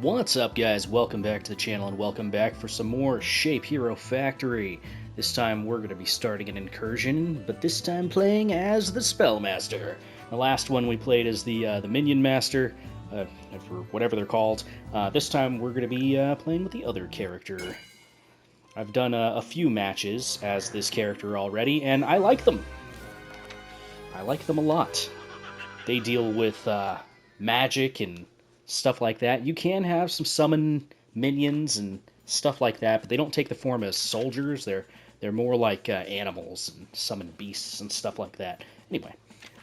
What's up, guys? Welcome back to the channel and welcome back for some more ShapeHero Factory. This time we're going to be starting an incursion, but this time playing as the Spellmaster. The last one we played as the Minion Master, for whatever they're called. This time we're going to be playing with the other character. I've done a few matches as this character already, and I like them. I like them a lot. They deal with magic and stuff like that. You can have some summon minions and stuff like that, but they don't take the form as soldiers. They're more like animals and summon beasts and stuff like that. Anyway,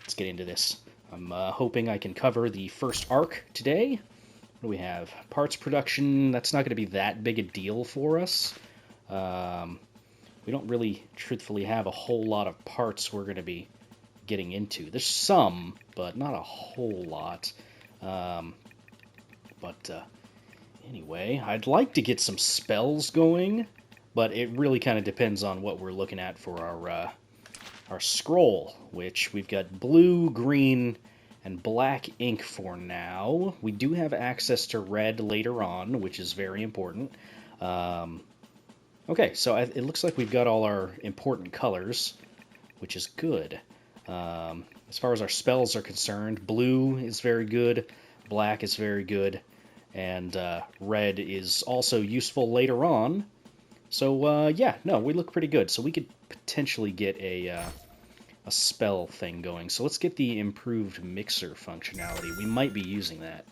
let's get into this. I'm hoping I can cover the first arc today. What do we have? Parts production. That's not going to be that big a deal for us. We don't really, truthfully, have a whole lot of parts we're going to be getting into. There's some, but not a whole lot. Anyway, I'd like to get some spells going, but it really kind of depends on what we're looking at for our scroll, which we've got blue, green, and black ink for now. We do have access to red later on, which is very important. Okay, so it looks like we've got all our important colors, which is good. As far as our spells are concerned, blue is very good, black is very good, and red is also useful later on. So yeah, no, we look pretty good. So we could potentially get a spell thing going. So let's get the improved mixer functionality. We might be using that,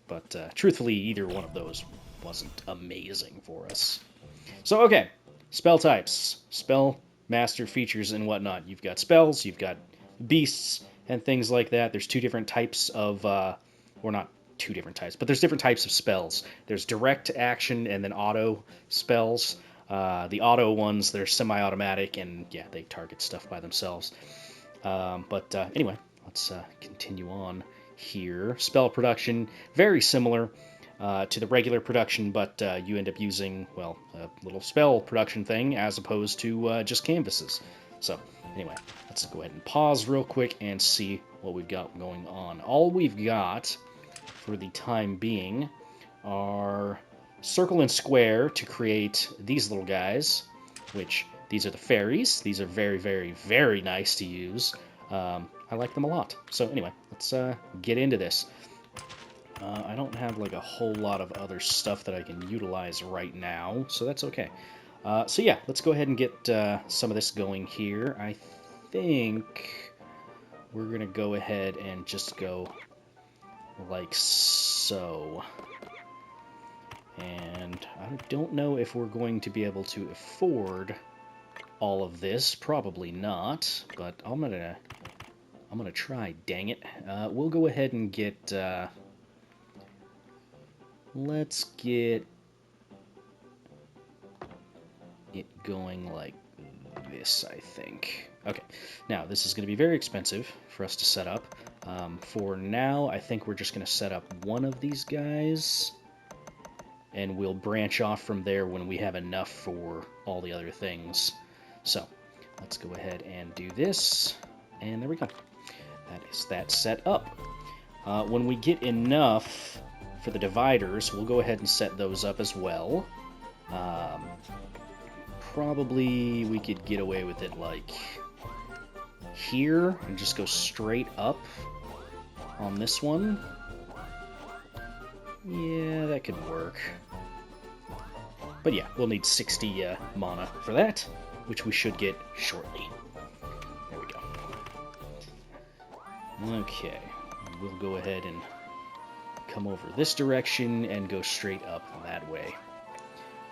but truthfully, either one of those wasn't amazing for us. So okay, spell types, spell master features and whatnot. You've got spells, you've got beasts and things like that. There's two different types of, or not two different types, but there's different types of spells. There's direct action and then auto spells. The auto ones, they're semi-automatic and yeah, they target stuff by themselves. Anyway, let's continue on here. Spell production, very similar to the regular production, but you end up using, well, a little spell production thing as opposed to just canvases. So anyway, let's go ahead and pause real quick and see what we've got going on. All we've got for the time being are circle and square to create these little guys, which these are the fairies. These are very, very, very nice to use. I like them a lot. So anyway, let's get into this. I don't have like a whole lot of other stuff that I can utilize right now, so that's okay. So yeah, let's go ahead and get some of this going here. I think we're going to go ahead and just go like so. And I don't know if we're going to be able to afford all of this. Probably not, but I'm gonna try, dang it. We'll go ahead and get... let's get it going like this, I think. Okay, now this is going to be very expensive for us to set up. For now, I think we're just going to set up one of these guys, and we'll branch off from there when we have enough for all the other things. So, let's go ahead and do this, and there we go. That is that set up. When we get enough for the dividers, we'll go ahead and set those up as well. Probably we could get away with it like here and just go straight up on this one. Yeah, that could work. But yeah, we'll need 60 mana for that, which we should get shortly. There we go. Okay, we'll go ahead and come over this direction and go straight up that way.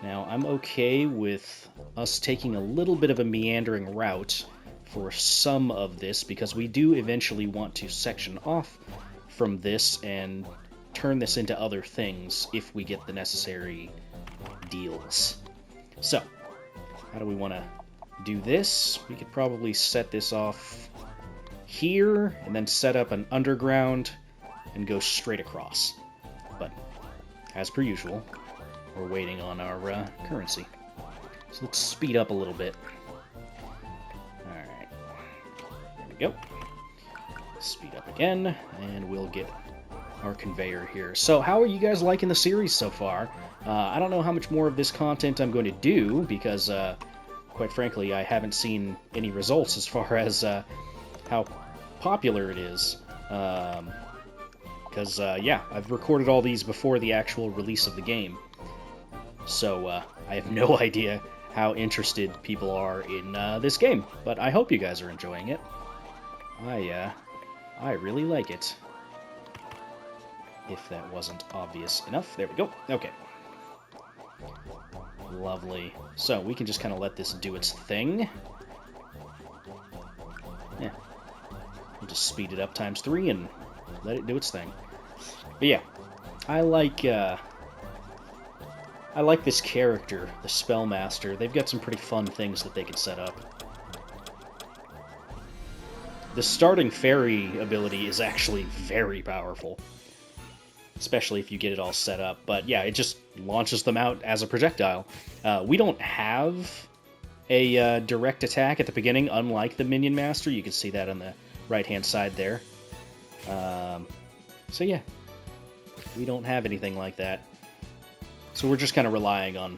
Now, I'm okay with us taking a little bit of a meandering route for some of this, because we do eventually want to section off from this and turn this into other things if we get the necessary deals. So, how do we want to do this? We could probably set this off here, and then set up an underground and go straight across. But, as per usual, we're waiting on our currency. So let's speed up a little bit. Alright. There we go. Speed up again, and we'll get our conveyor here. So how are you guys liking the series so far? I don't know how much more of this content I'm going to do, because quite frankly, I haven't seen any results as far as how popular it is. Because, yeah, I've recorded all these before the actual release of the game. So I have no idea how interested people are in this game. But I hope you guys are enjoying it. I really like it. If that wasn't obvious enough. There we go. Okay. Lovely. So we can just kind of let this do its thing. Yeah. We'll just speed it up ×3 and let it do its thing. But yeah, I like this character, the Spellmaster. They've got some pretty fun things that they can set up. The starting fairy ability is actually very powerful, especially if you get it all set up. But yeah, it just launches them out as a projectile. We don't have a direct attack at the beginning, unlike the Minion Master. You can see that on the right-hand side there. So yeah, we don't have anything like that. So we're just kind of relying on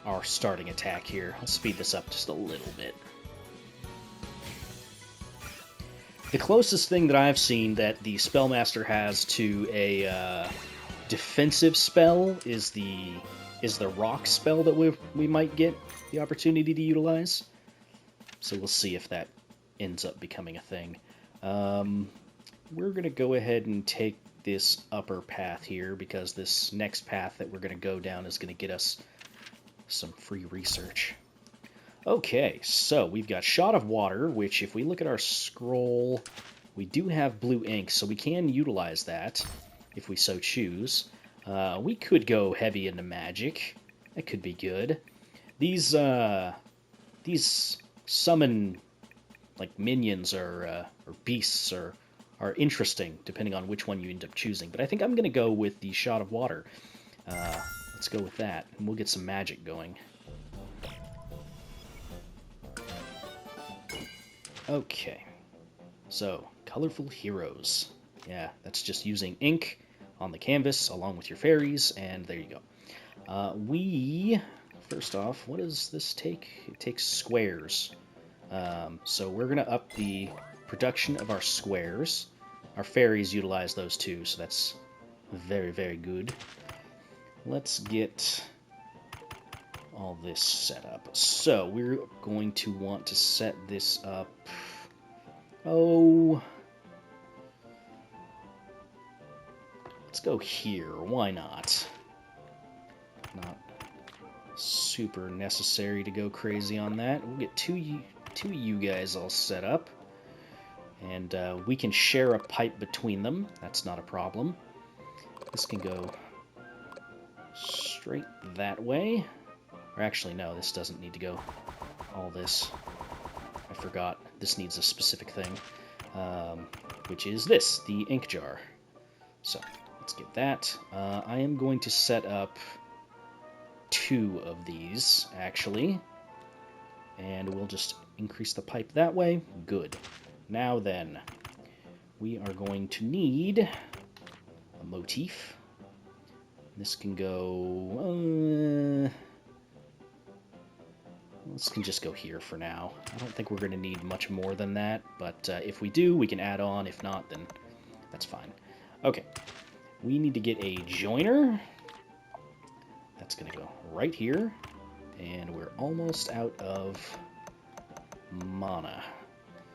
our starting attack here. I'll speed this up just a little bit. The closest thing that I've seen that the Spellmaster has to a defensive spell is the rock spell that we might get the opportunity to utilize. So we'll see if that ends up becoming a thing. We're going to go ahead and take this upper path here, because this next path that we're going to go down is going to get us some free research. Okay, so we've got Shot of Water, which if we look at our scroll, we do have blue ink, so we can utilize that if we so choose. We could go heavy into magic. That could be good. These summon like minions or beasts are interesting, depending on which one you end up choosing. But I think I'm going to go with the Shot of Water. Let's go with that, and we'll get some magic going. Okay, so colorful heroes. Yeah, that's just using ink on the canvas along with your fairies, and there you go. First off, what does this take? It takes squares. So we're going to up the production of our squares. Our fairies utilize those too, so that's very, very good. Let's get all this set up. So we're going to want to set this up. Oh, let's go here. Why not? Not super necessary to go crazy on that. We'll get two of you guys all set up, and we can share a pipe between them. That's not a problem. This can go straight that way. Or actually, no, this doesn't need to go all this. I forgot. This needs a specific thing, which is this, the ink jar. So let's get that. I am going to set up 2 of these, actually. And we'll just increase the pipe that way. Good. Now then, we are going to need a motif. This can go... this can just go here for now. I don't think we're going to need much more than that, but if we do, we can add on. If not, then that's fine. Okay. We need to get a joiner. That's going to go right here. And we're almost out of mana.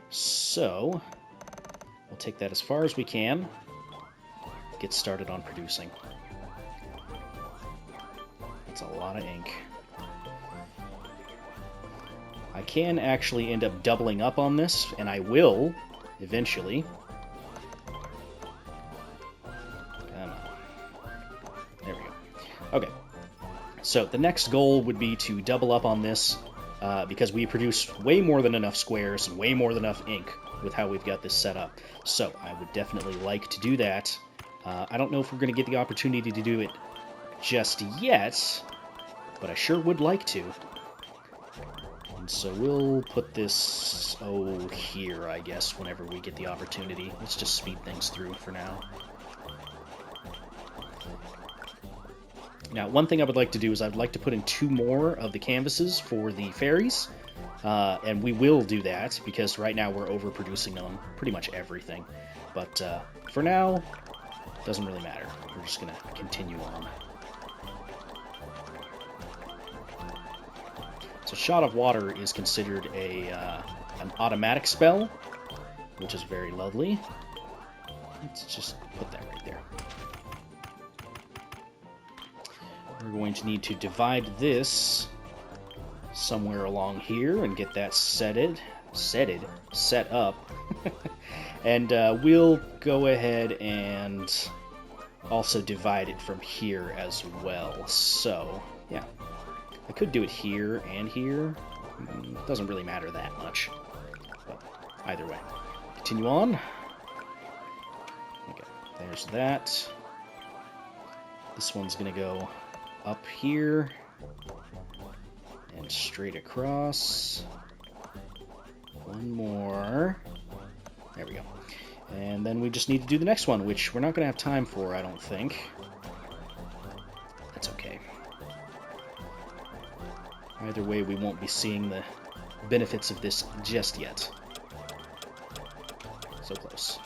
So, we'll take that as far as we can. Get started on producing. That's a lot of ink. I can actually end up doubling up on this, and I will, eventually. Come on. There we go. Okay. So the next goal would be to double up on this, because we produce way more than enough squares and way more than enough ink with how we've got this set up. So I would definitely like to do that. I don't know if we're going to get the opportunity to do it just yet, but I sure would like to. And so we'll put this, here, I guess, whenever we get the opportunity. Let's just speed things through for now. Now, one thing I would like to do is I'd like to put in 2 more of the canvases for the fairies, and we will do that because right now we're overproducing on pretty much everything. But for now, it doesn't really matter. We're just going to continue on. So Shot of Water is considered an automatic spell, which is very lovely. Let's just put that right there. We're going to need to divide this somewhere along here and get that set up. And we'll go ahead and also divide it from here as well. So, yeah. I could do it here and here. It doesn't really matter that much. But either way. Continue on. Okay, there's that. This one's going to go up here and straight across. One more. There we go. And then we just need to do the next one, which we're not going to have time for, I don't think. That's okay. Either way, we won't be seeing the benefits of this just yet. So close.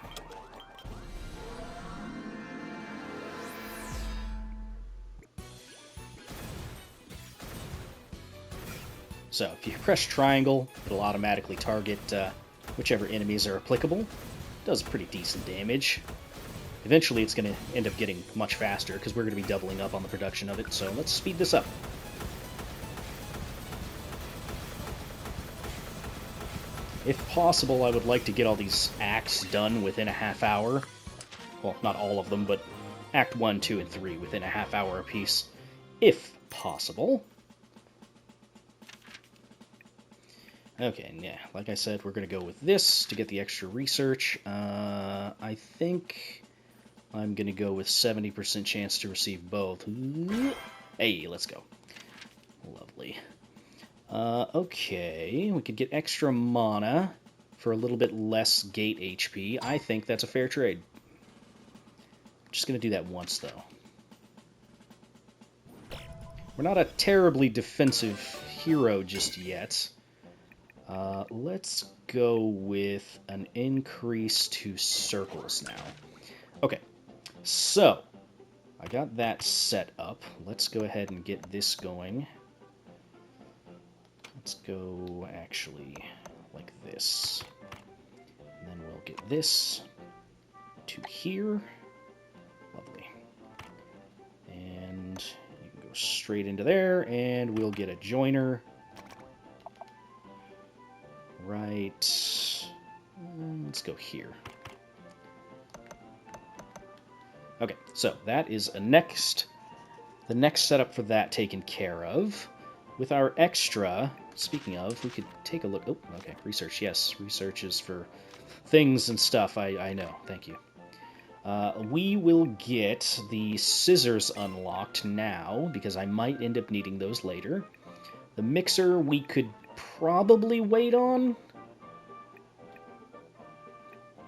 So, if you press triangle, it'll automatically target whichever enemies are applicable. It does pretty decent damage. Eventually, it's going to end up getting much faster, because we're going to be doubling up on the production of it, so let's speed this up. If possible, I would like to get all these acts done within a half hour. Well, not all of them, but Act 1, 2, and 3 within a half hour apiece, if possible. Okay, yeah, like I said, we're going to go with this to get the extra research. I think I'm going to go with 70% chance to receive both. Hey, let's go. Lovely. Okay, we could get extra mana for a little bit less gate HP. I think that's a fair trade. Just going to do that once, though. We're not a terribly defensive hero just yet. Let's go with an increase to circles now. Okay, so I got that set up. Let's go ahead and get this going. Let's go actually like this. And then we'll get this to here. Lovely. And you can go straight into there, and we'll get a joiner. Right. Let's go here. Okay, so that is the next setup for that taken care of. With our extra, speaking of, we could take a look. Oh, okay, research, yes. Research is for things and stuff, I know. Thank you. We will get the scissors unlocked now, because I might end up needing those later. The mixer we could probably wait on.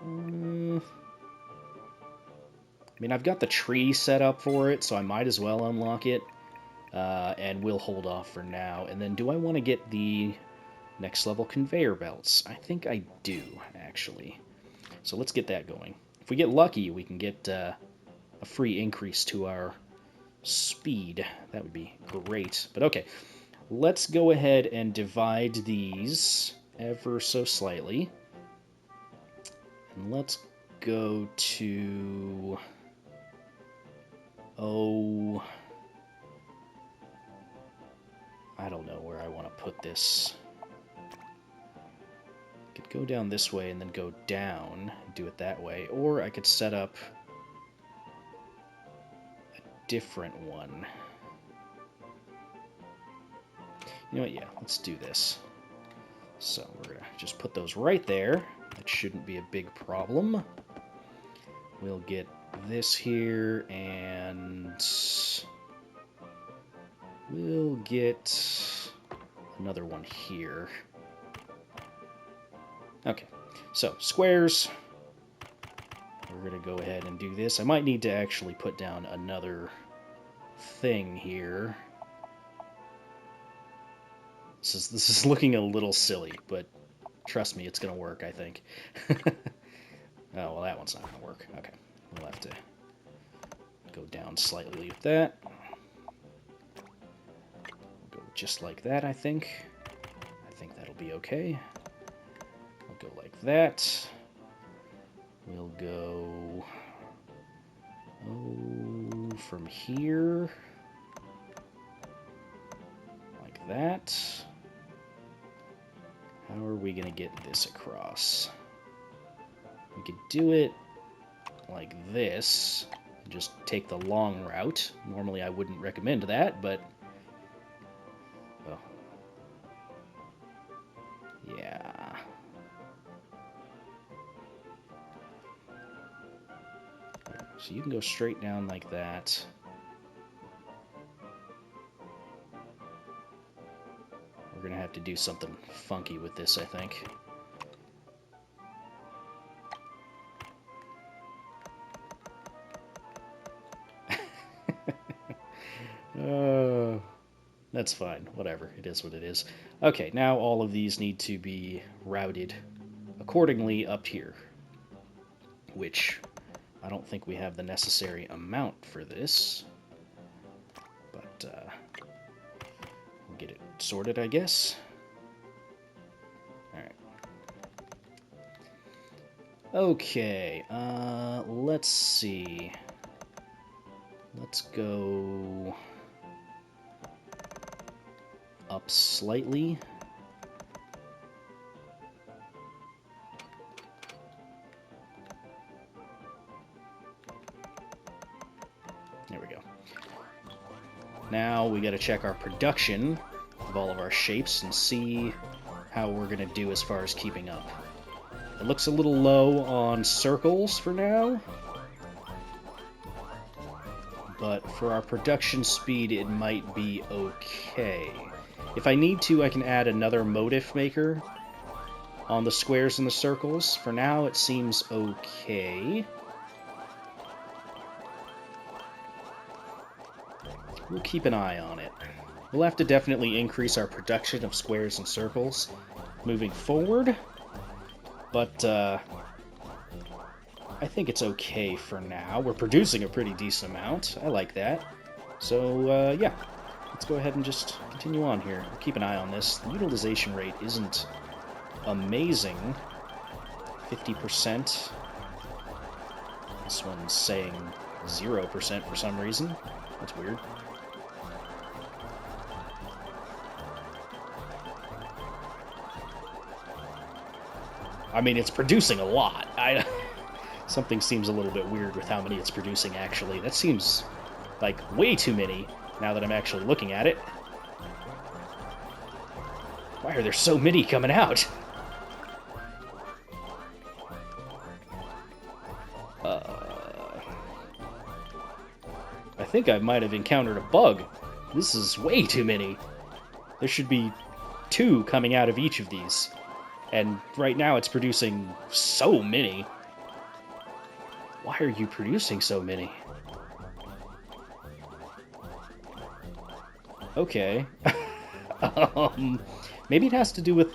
I mean, I've got the tree set up for it, so I might as well unlock it. And we'll hold off for now. And then do I want to get the next level conveyor belts? I think I do, actually. So let's get that going. If we get lucky, we can get a free increase to our speed. That would be great. But okay, let's go ahead and divide these ever so slightly. And let's go to... Oh... I don't know where I want to put this. I could go down this way and then go down and do it that way. Or I could set up a different one. You know what? Yeah, let's do this. So we're going to just put those right there. That shouldn't be a big problem. We'll get this here, and we'll get another one here. Okay, so squares. We're going to go ahead and do this. I might need to actually put down another thing here. This is looking a little silly, but trust me, it's going to work, I think. Oh, well, that one's not going to work. Okay, we'll have to go down slightly with that. We'll go just like that, I think. I think that'll be okay. We'll go like that. We'll go from here, like that. How are we going to get this across? We could do it like this, and just take the long route. Normally I wouldn't recommend that, but... well, yeah. So you can go straight down like that. We're going to have to do something funky with this, I think. That's fine. Whatever. It is what it is. Okay, now all of these need to be routed accordingly up here, which I don't think we have the necessary amount for this, but we'll get it sorted, I guess. All right. Okay, let's see. Let's go up slightly. There we go. Now we got to check our production of all of our shapes and see how we're going to do as far as keeping up. It looks a little low on circles for now, but for our production speed it might be okay. If I need to, I can add another motif maker on the squares and the circles. For now it seems okay. We'll keep an eye on it. We'll have to definitely increase our production of squares and circles moving forward, but I think it's okay for now. We're producing a pretty decent amount. I like that. So, yeah, let's go ahead and just continue on here. Keep an eye on this. The utilization rate isn't amazing. 50%. This one's saying 0% for some reason. That's weird. I mean, it's producing a lot. Something seems a little bit weird with how many it's producing, actually. That seems like way too many, now that I'm actually looking at it. Why are there so many coming out? I think I might have encountered a bug. This is way too many. There should be 2 coming out of each of these. And right now it's producing so many. Why are you producing so many? Okay. Maybe it has to do with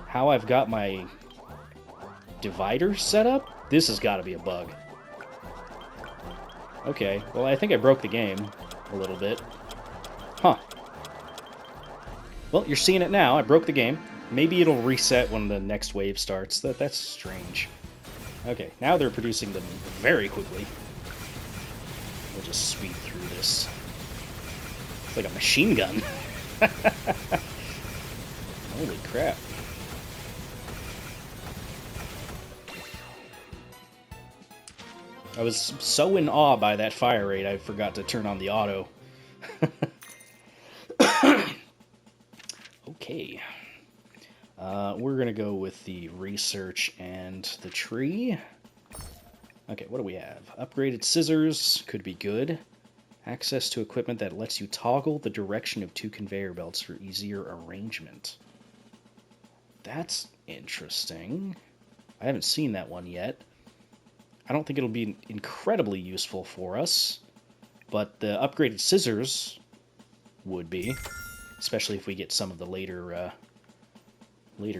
how I've got my divider set up? This has got to be a bug. Okay, well, I think I broke the game a little bit. Huh. Well, you're seeing it now. I broke the game. Maybe it'll reset when the next wave starts. That's strange. Okay, now they're producing them very quickly. We'll just speed through this. It's like a machine gun. Holy crap. I was so in awe by that fire rate, I forgot to turn on the auto. Okay. We're going to go with the research and the tree. Okay, what do we have? Upgraded scissors could be good. Access to equipment that lets you toggle the direction of 2 conveyor belts for easier arrangement. That's interesting. I haven't seen that one yet. I don't think it'll be incredibly useful for us, but the upgraded scissors would be, especially if we get some of the later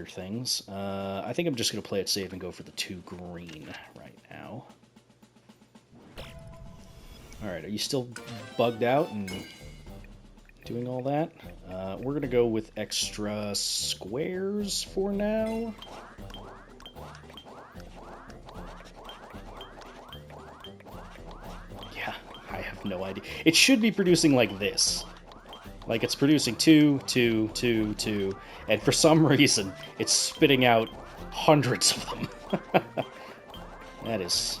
things. I think I'm just going to play it safe and go for the 2 green right now. Alright, are you still bugged out and doing all that? We're going to go with extra squares for now. Yeah, I have no idea. It should be producing like this. Like it's producing 2, 2, 2, 2, and for some reason, it's spitting out hundreds of them. That is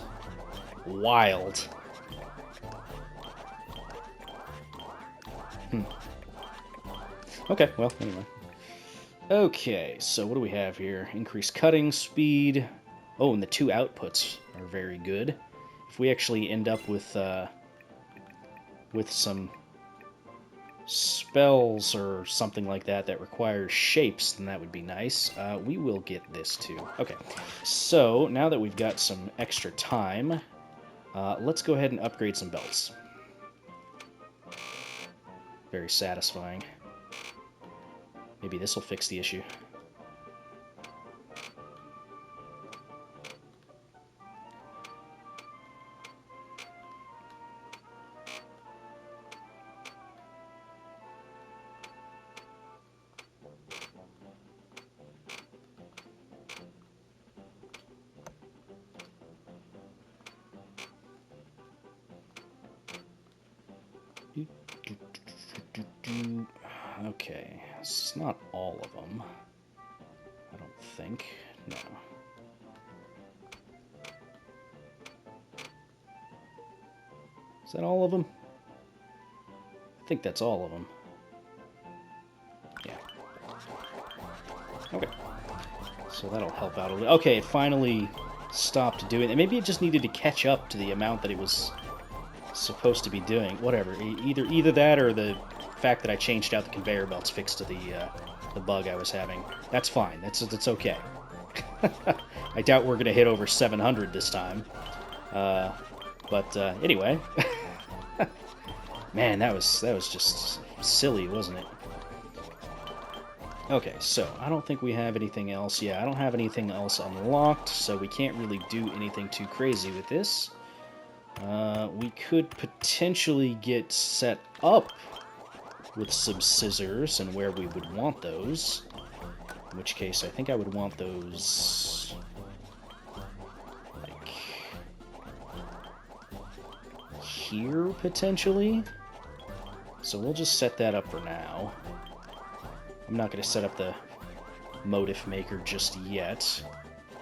wild. Okay, well, anyway. Okay, so what do we have here? Increased cutting speed. Oh, and the 2 outputs are very good. If we actually end up with some spells or something like that that requires shapes, then that would be nice. We will get this too. Okay, so now that we've got some extra time, let's go ahead and upgrade some belts. Very satisfying. Maybe this will fix the issue. Okay, it's not all of them. I don't think. No. Is that all of them? I think that's all of them. Yeah. Okay. So that'll help out a little. Okay, it finally stopped doing it. Maybe it just needed to catch up to the amount that it was supposed to be doing. Whatever. Either that or the fact that I changed out the conveyor belts fixed to the bug I was having. That's fine. That's okay. I doubt we're gonna hit over 700 this time. But anyway, man, that was just silly, wasn't it? Okay, so I don't think we have anything else. Yeah, I don't have anything else unlocked, so we can't really do anything too crazy with this. We could potentially get set up with some scissors and where we would want those. In which case, I think I would want those like here, potentially. So we'll just set that up for now. I'm not going to set up the motif maker just yet,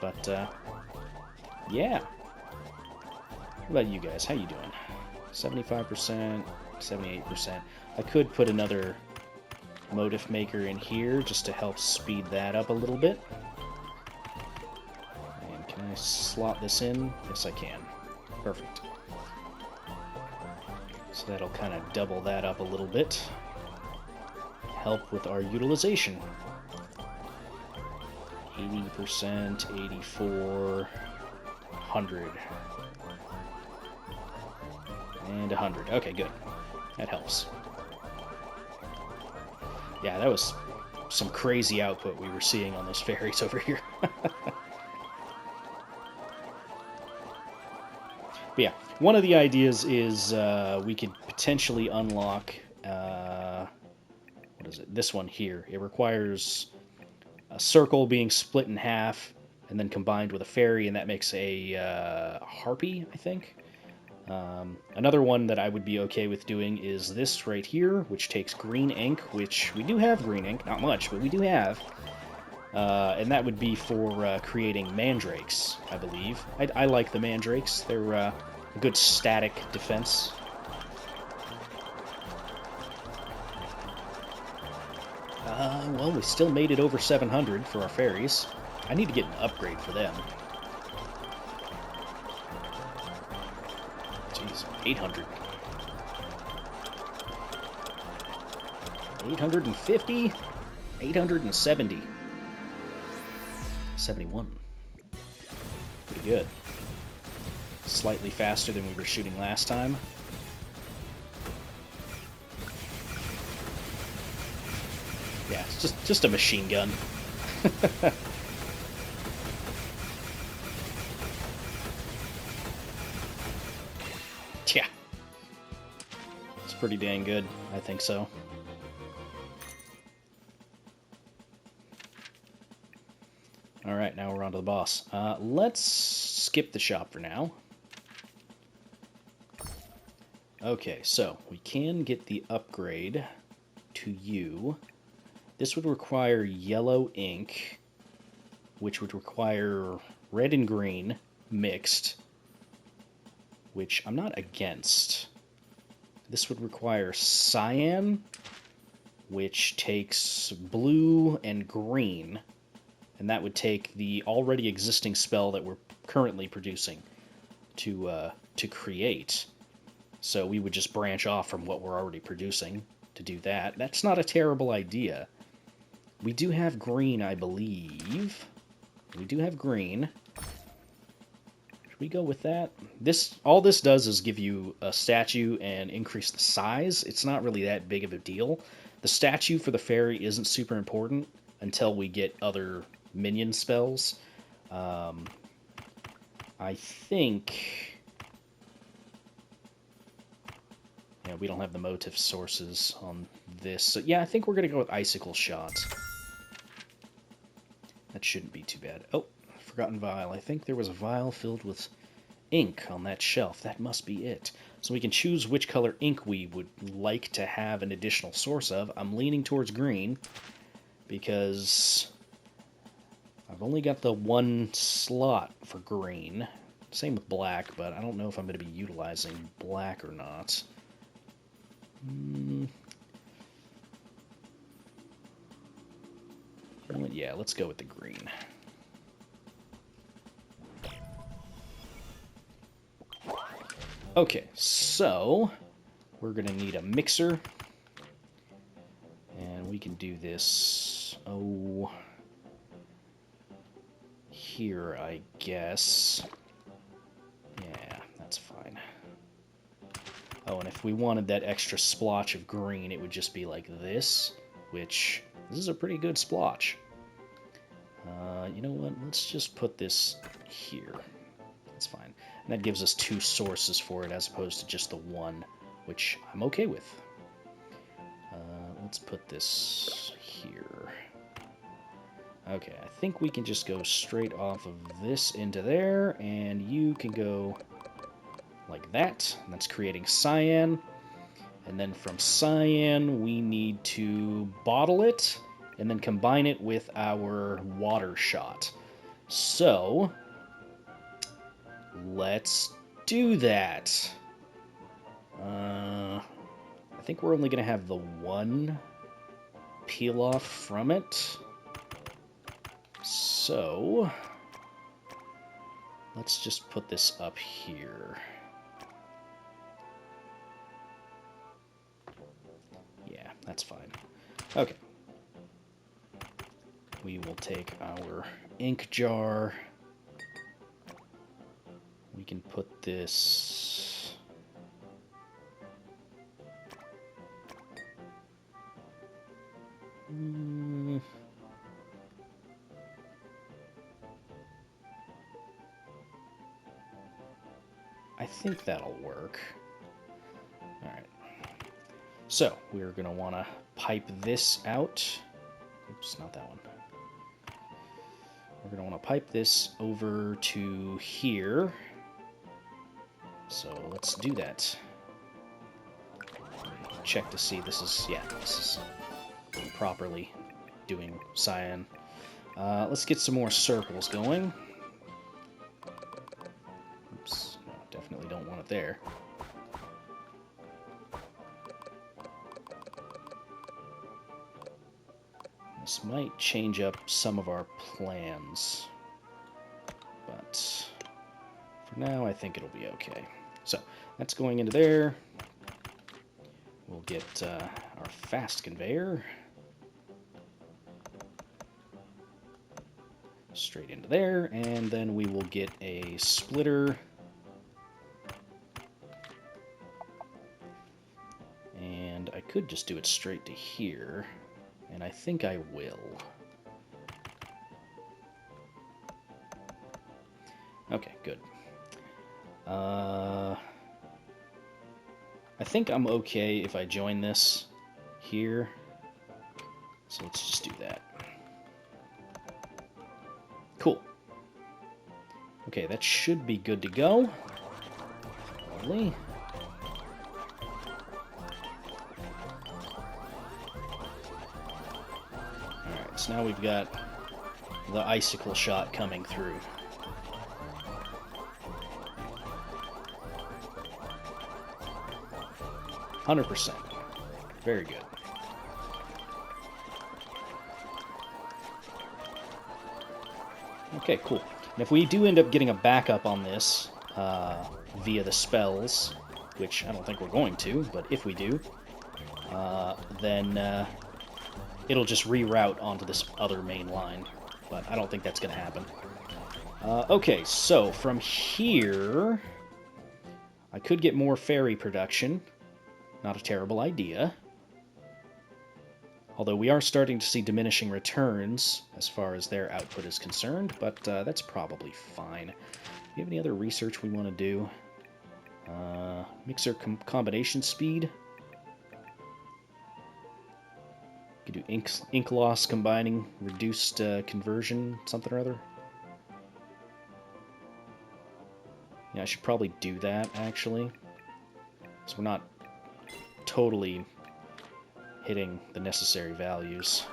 but yeah. What about you guys? How you doing? 75%, 78%. I could put another motif maker in here just to help speed that up a little bit. And can I slot this in? Yes, I can. Perfect. So that'll kind of double that up a little bit. Help with our utilization. 80%, 84, 100. And 100. Okay, good. That helps. Yeah, that was some crazy output we were seeing on those fairies over here. But yeah, one of the ideas is we could potentially unlock, what is it? This one here. It requires a circle being split in half and then combined with a fairy, and that makes a harpy, I think. Another one that I would be okay with doing is this right here, which takes green ink, which we do have green ink, not much, but we do have. And that would be for creating mandrakes, I believe. I like the mandrakes. They're a good static defense. Well, we still made it over 700 for our fairies. I need to get an upgrade for them. 800. 850? 870. 71. Pretty good. Slightly faster than we were shooting last time. it's just a machine gun. Yeah. It's pretty dang good. I think so. Alright, now we're on to the boss. Let's skip the shop for now. Okay, so we can get the upgrade to you. This would require yellow ink, which would require red and green mixed, which I'm not against. This would require cyan, which takes blue and green, and that would take the already existing spell that we're currently producing to create. So we would just branch off from what we're already producing to do that. That's not a terrible idea. We do have green, I believe. We do have green. Should we go with that? All this does is give you a statue and increase the size. It's not really that big of a deal. The statue for the fairy isn't super important until we get other minion spells. I think... Yeah, we don't have the motive sources on this. So yeah, I think we're going to go with Icicle Shot. That shouldn't be too bad. Oh, forgotten vial. I think there was a vial filled with ink on that shelf. That must be it. So we can choose which color ink we would like to have an additional source of. I'm leaning towards green because I've only got the one slot for green. Same with black, but I don't know if I'm going to be utilizing black or not. Yeah, let's go with the green. Okay, so we're going to need a mixer. And we can do this, here, I guess. Yeah, that's fine. Oh, and if we wanted that extra splotch of green, it would just be like this, which, this is a pretty good splotch. You know what, let's just put this here. That's fine. And that gives us two sources for it as opposed to just the one, which I'm okay with. Let's put this here. Okay, I think we can just go straight off of this into there, and you can go like that. And that's creating cyan. And then from cyan, we need to bottle it, and then combine it with our water shot. So, let's do that. I think we're only going to have the one peel off from it. So, let's just put this up here. Yeah, that's fine. Okay. We will take our ink jar. We can put this... I think that'll work. Alright. So, we're going to want to pipe this out. Oops, not that one. We're going to want to pipe this over to here. So, let's do that. Check to see this is, yeah, this is properly doing cyan. Let's get some more circles going. Oops, no, definitely don't want it there. This might change up some of our plans, but for now I think it'll be okay. So that's going into there. We'll get our fast conveyor straight into there, and then we will get a splitter, and I could just do it straight to here And I think I will. Okay, good. I think I'm okay if I join this here. So let's just do that. Cool. Okay, that should be good to go. Lovely. Alright, so now we've got the icicle shot coming through. %. Very good. Okay, cool. And if we do end up getting a backup on this via the spells, which I don't think we're going to, but if we do, then it'll just reroute onto this other main line. But I don't think that's going to happen. Okay, so from here, I could get more fairy production. Not a terrible idea. Although we are starting to see diminishing returns as far as their output is concerned, but that's probably fine. Do you have any other research we want to do? Mixer combination speed. Could do ink loss combining reduced conversion, something or other. Yeah, I should probably do that, actually. So we're not totally hitting the necessary values.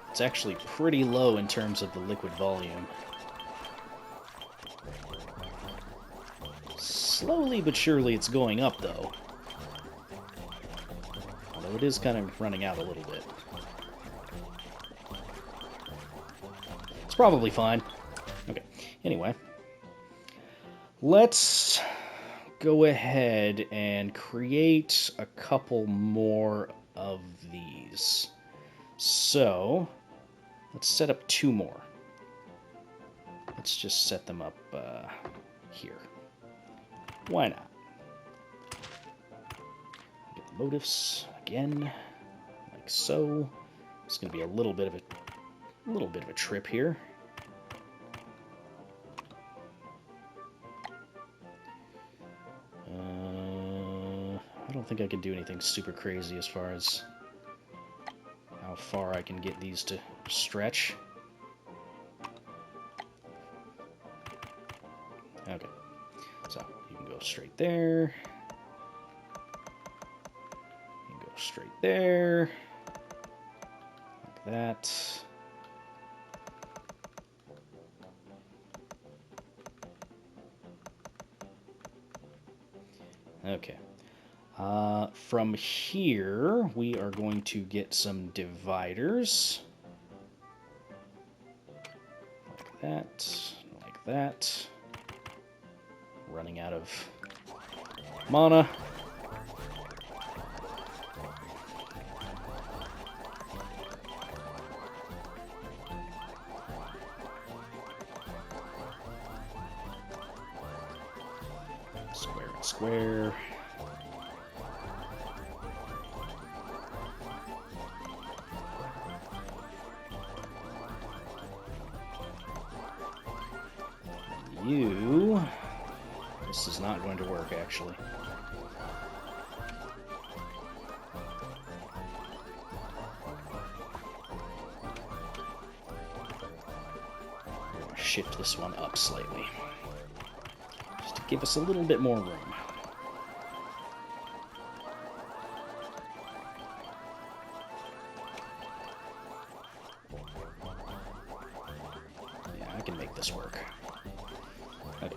It's actually pretty low in terms of the liquid volume. Slowly but surely it's going up, though. Although it is kind of running out a little bit. It's probably fine. Okay, anyway. Let's go ahead and create a couple more of these. So, let's set up 2 more. Let's just set them up here. Why not? Get the motifs again, like so. It's going to be a little bit of a trip here. I don't think I can do anything super crazy as far as how far I can get these to stretch. Okay, so you can go straight there. You can go straight there. Like that. Okay. From here, we are going to get some dividers. Like that, like that. Running out of mana. Square and square. You... This is not going to work, actually. I'm going to shift this one up slightly, just to give us a little bit more room. Yeah, I can make this work. Okay.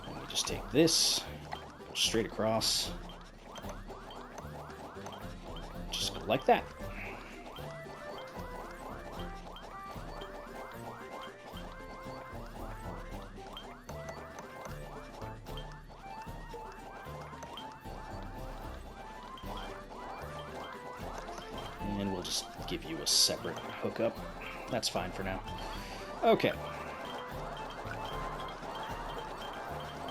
Let me just take this, go straight across, just go like that. And we'll just give you a separate hookup. That's fine for now. Okay.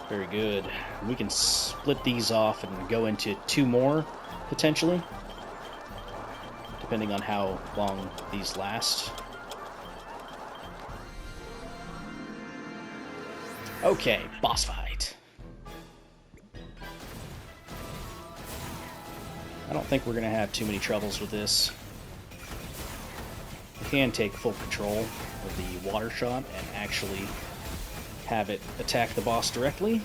Very good. We can split these off and go into 2 more, potentially, depending on how long these last. Okay, boss fight. I don't think we're going to have too many troubles with this. We can take full control of the water shot and actually have it attack the boss directly.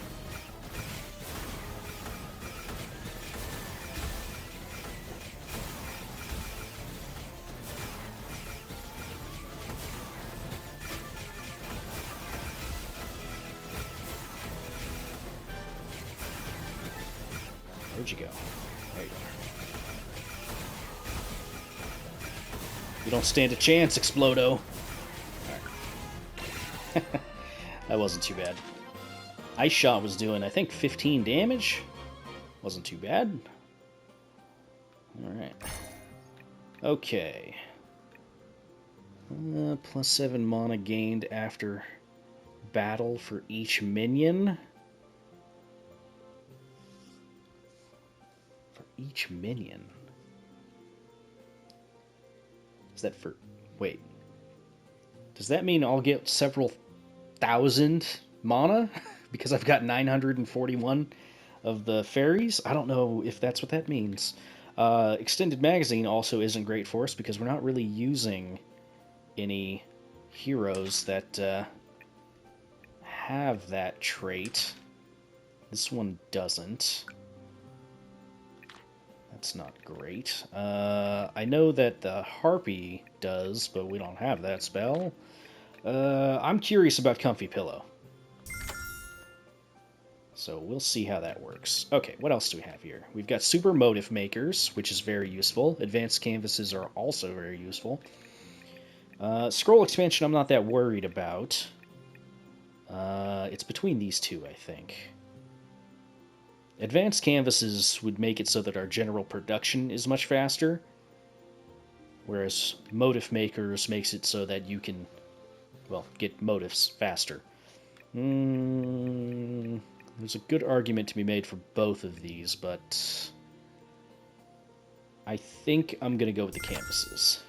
Where'd you go? There you are. You don't stand a chance, Explodo. Right. That wasn't too bad. Ice Shot was doing, I think, 15 damage. Wasn't too bad. Alright. Okay. +7 mana gained after battle for each minion. For each minion? Is that for... Wait. Does that mean I'll get several thousand mana? Because I've got 941 of the fairies? I don't know if that's what that means. Extended Magazine also isn't great for us because we're not really using any heroes that have that trait. This one doesn't. That's not great. I know that the Harpy does, but we don't have that spell. I'm curious about Comfy Pillow. So we'll see how that works. Okay, what else do we have here? We've got Super Motif Makers, which is very useful. Advanced Canvases are also very useful. Scroll Expansion I'm not that worried about. It's between these two, I think. Advanced Canvases would make it so that our general production is much faster, whereas Motif Makers makes it so that you can, well, get motifs faster. There's a good argument to be made for both of these, but I think I'm going to go with the canvases.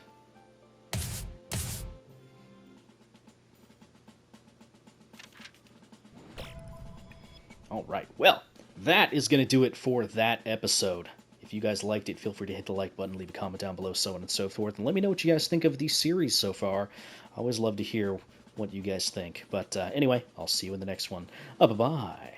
Alright, well, that is going to do it for that episode. If you guys liked it, feel free to hit the like button, leave a comment down below, so on and so forth, and let me know what you guys think of the series so far. I always love to hear what you guys think. But anyway, I'll see you in the next one. Bye-bye.